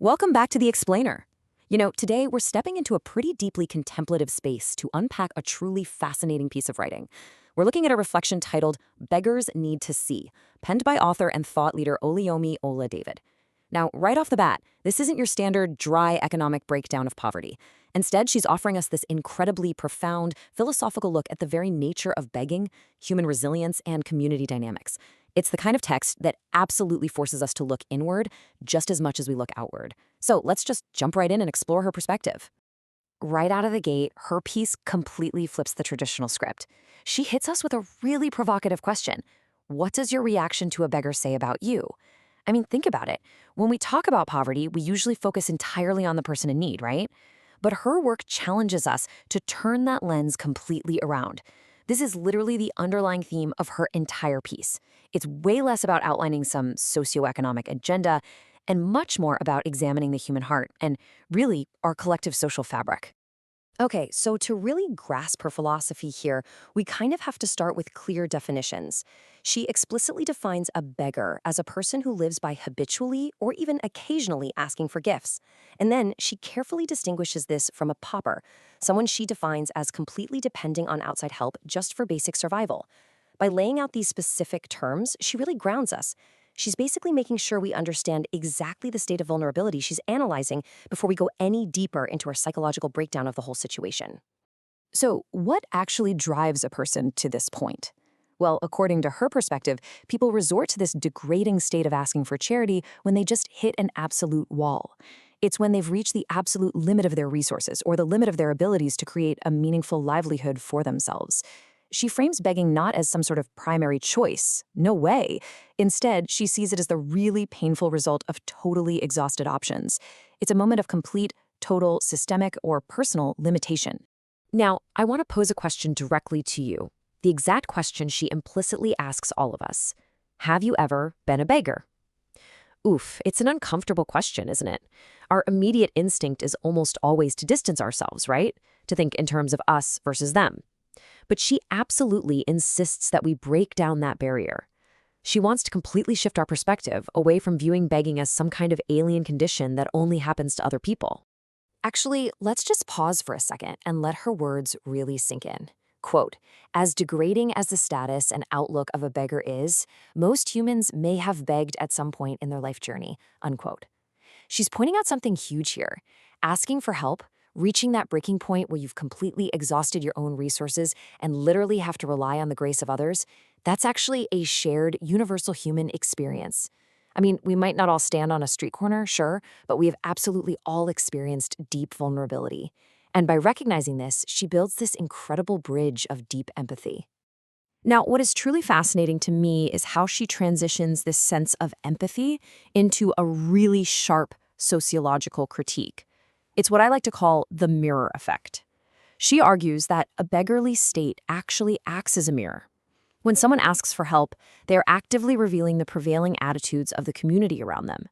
Welcome back to The Explainer. Today we're stepping into a pretty deeply contemplative space to unpack a truly fascinating piece of writing. We're looking at a reflection titled Beggars Need to See, penned by author and thought leader Oluyomi Ola David. Now, right off the bat, this isn't your standard dry economic breakdown of poverty. Instead, she's offering us this incredibly profound, philosophical look at the very nature of begging, human resilience, and community dynamics. It's the kind of text that absolutely forces us to look inward just as much as we look outward. So let's just jump right in and explore her perspective. Right out of the gate, her piece completely flips the traditional script. She hits us with a really provocative question. What does your reaction to a beggar say about you? I mean, think about it. When we talk about poverty, we usually focus entirely on the person in need, right? But her work challenges us to turn that lens completely around. This is literally the underlying theme of her entire piece. It's way less about outlining some socioeconomic agenda and much more about examining the human heart and, really, our collective social fabric. Okay, so to really grasp her philosophy here, we kind of have to start with clear definitions. She explicitly defines a beggar as a person who lives by habitually or even occasionally asking for gifts. And then she carefully distinguishes this from a pauper, someone she defines as completely depending on outside help just for basic survival. By laying out these specific terms, she really grounds us. She's basically making sure we understand exactly the state of vulnerability she's analyzing before we go any deeper into her psychological breakdown of the whole situation. So, what actually drives a person to this point? Well, according to her perspective, people resort to this degrading state of asking for charity when they just hit an absolute wall. It's when they've reached the absolute limit of their resources or the limit of their abilities to create a meaningful livelihood for themselves. She frames begging not as some sort of primary choice. No way. Instead, she sees it as the really painful result of totally exhausted options. It's a moment of complete, total, systemic, or personal limitation. Now, I want to pose a question directly to you. The exact question she implicitly asks all of us. Have you ever been a beggar? Oof, it's an uncomfortable question, isn't it? Our immediate instinct is almost always to distance ourselves, right? To think in terms of us versus them. But she absolutely insists that we break down that barrier. She wants to completely shift our perspective away from viewing begging as some kind of alien condition that only happens to other people. Actually, let's just pause for a second and let her words really sink in. Quote, as degrading as the status and outlook of a beggar is, most humans may have begged at some point in their life journey, unquote. She's pointing out something huge here. Asking for help, reaching that breaking point where you've completely exhausted your own resources and literally have to rely on the grace of others, that's actually a shared, universal human experience. I mean, we might not all stand on a street corner, sure, but we have absolutely all experienced deep vulnerability. And by recognizing this, she builds this incredible bridge of deep empathy. Now, what is truly fascinating to me is how she transitions this sense of empathy into a really sharp sociological critique. It's what I like to call the mirror effect. She argues that a beggarly state actually acts as a mirror. When someone asks for help, they are actively revealing the prevailing attitudes of the community around them.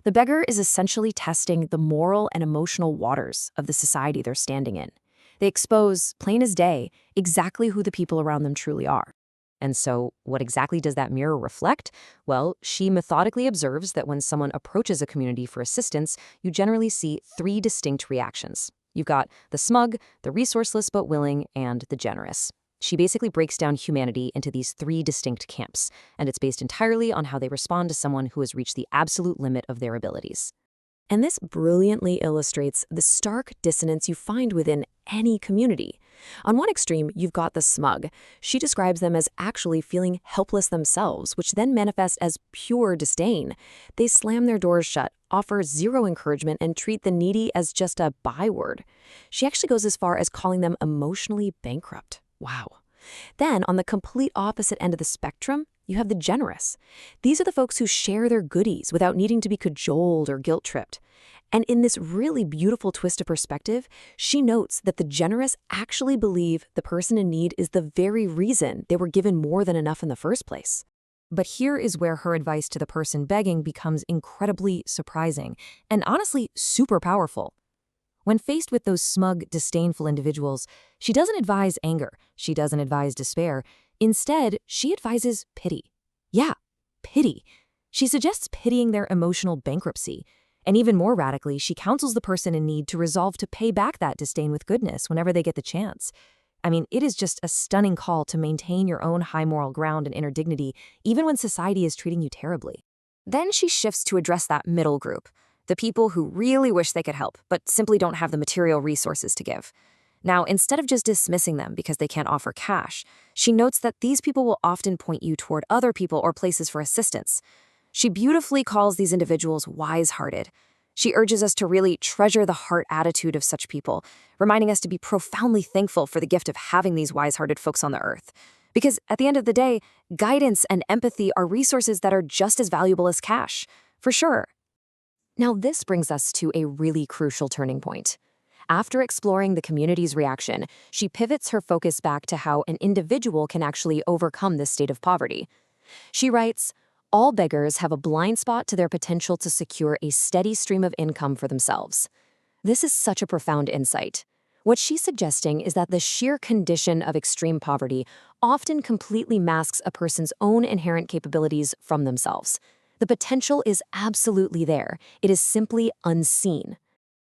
The beggar is essentially testing the moral and emotional waters of the society they're standing in. They expose, plain as day, exactly who the people around them truly are. And so, what exactly does that mirror reflect? Well, she methodically observes that when someone approaches a community for assistance, you generally see three distinct reactions. You've got the smug, the resourceless but willing, and the generous. She basically breaks down humanity into these three distinct camps, and it's based entirely on how they respond to someone who has reached the absolute limit of their abilities. And this brilliantly illustrates the stark dissonance you find within any community. On one extreme, you've got the smug. She describes them as actually feeling helpless themselves, which then manifests as pure disdain. They slam their doors shut, offer zero encouragement, and treat the needy as just a byword. She actually goes as far as calling them emotionally bankrupt. Wow. Then, on the complete opposite end of the spectrum, you have the generous. These are the folks who share their goodies without needing to be cajoled or guilt-tripped. And in this really beautiful twist of perspective, she notes that the generous actually believe the person in need is the very reason they were given more than enough in the first place. But here is where her advice to the person begging becomes incredibly surprising and honestly super powerful. When faced with those smug, disdainful individuals, she doesn't advise anger. She doesn't advise despair. Instead, she advises pity. Yeah, pity. She suggests pitying their emotional bankruptcy. And even more radically, she counsels the person in need to resolve to pay back that disdain with goodness whenever they get the chance. I mean, it is just a stunning call to maintain your own high moral ground and inner dignity, even when society is treating you terribly. Then she shifts to address that middle group, the people who really wish they could help, but simply don't have the material resources to give. Now, instead of just dismissing them because they can't offer cash, she notes that these people will often point you toward other people or places for assistance. She beautifully calls these individuals wise-hearted. She urges us to really treasure the heart attitude of such people, reminding us to be profoundly thankful for the gift of having these wise-hearted folks on the earth. Because at the end of the day, guidance and empathy are resources that are just as valuable as cash, for sure. Now, this brings us to a really crucial turning point. After exploring the community's reaction, she pivots her focus back to how an individual can actually overcome this state of poverty. She writes, "All beggars have a blind spot to their potential to secure a steady stream of income for themselves." This is such a profound insight. What she's suggesting is that the sheer condition of extreme poverty often completely masks a person's own inherent capabilities from themselves. The potential is absolutely there. It is simply unseen.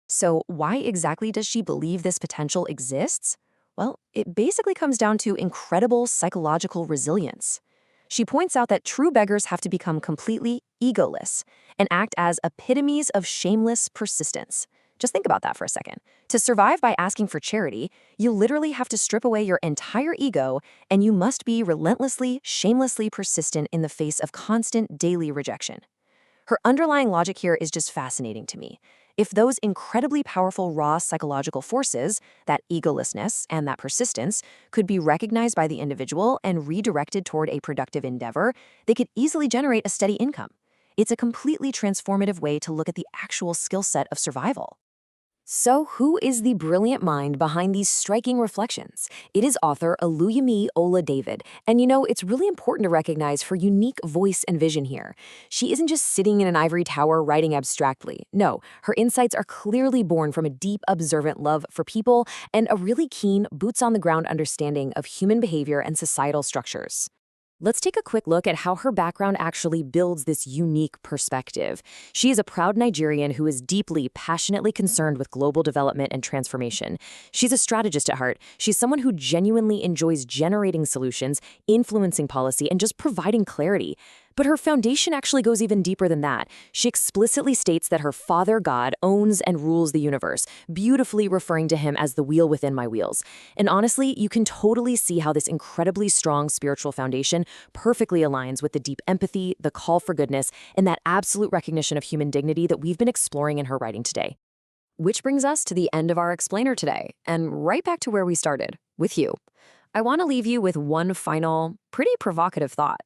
So why exactly does she believe this potential exists? Well, it basically comes down to incredible psychological resilience. She points out that true beggars have to become completely egoless and act as epitomes of shameless persistence. Just think about that for a second. To survive by asking for charity, you literally have to strip away your entire ego, and you must be relentlessly, shamelessly persistent in the face of constant daily rejection. Her underlying logic here is just fascinating to me. If those incredibly powerful raw psychological forces, that egolessness and that persistence, could be recognized by the individual and redirected toward a productive endeavor, they could easily generate a steady income. It's a completely transformative way to look at the actual skill set of survival. So who is the brilliant mind behind these striking reflections? It is author Oluyemi Ola David, and it's really important to recognize her unique voice and vision here. She isn't just sitting in an ivory tower writing abstractly. No, her insights are clearly born from a deep, observant love for people and a really keen, boots-on-the-ground understanding of human behavior and societal structures. Let's take a quick look at how her background actually builds this unique perspective. She is a proud Nigerian who is deeply, passionately concerned with global development and transformation. She's a strategist at heart. She's someone who genuinely enjoys generating solutions, influencing policy, and just providing clarity. But her foundation actually goes even deeper than that. She explicitly states that her Father God owns and rules the universe, beautifully referring to him as the wheel within my wheels. And honestly, you can totally see how this incredibly strong spiritual foundation perfectly aligns with the deep empathy, the call for goodness, and that absolute recognition of human dignity that we've been exploring in her writing today. Which brings us to the end of our explainer today, and right back to where we started, with you. I want to leave you with one final, pretty provocative thought.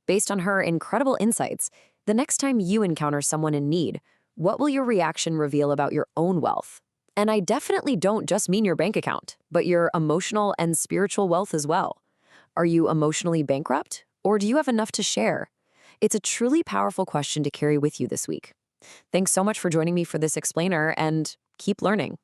Based on her incredible insights, the next time you encounter someone in need, what will your reaction reveal about your own wealth? And I definitely don't just mean your bank account, but your emotional and spiritual wealth as well. Are you emotionally bankrupt, or do you have enough to share? It's a truly powerful question to carry with you this week. Thanks so much for joining me for this explainer, and keep learning.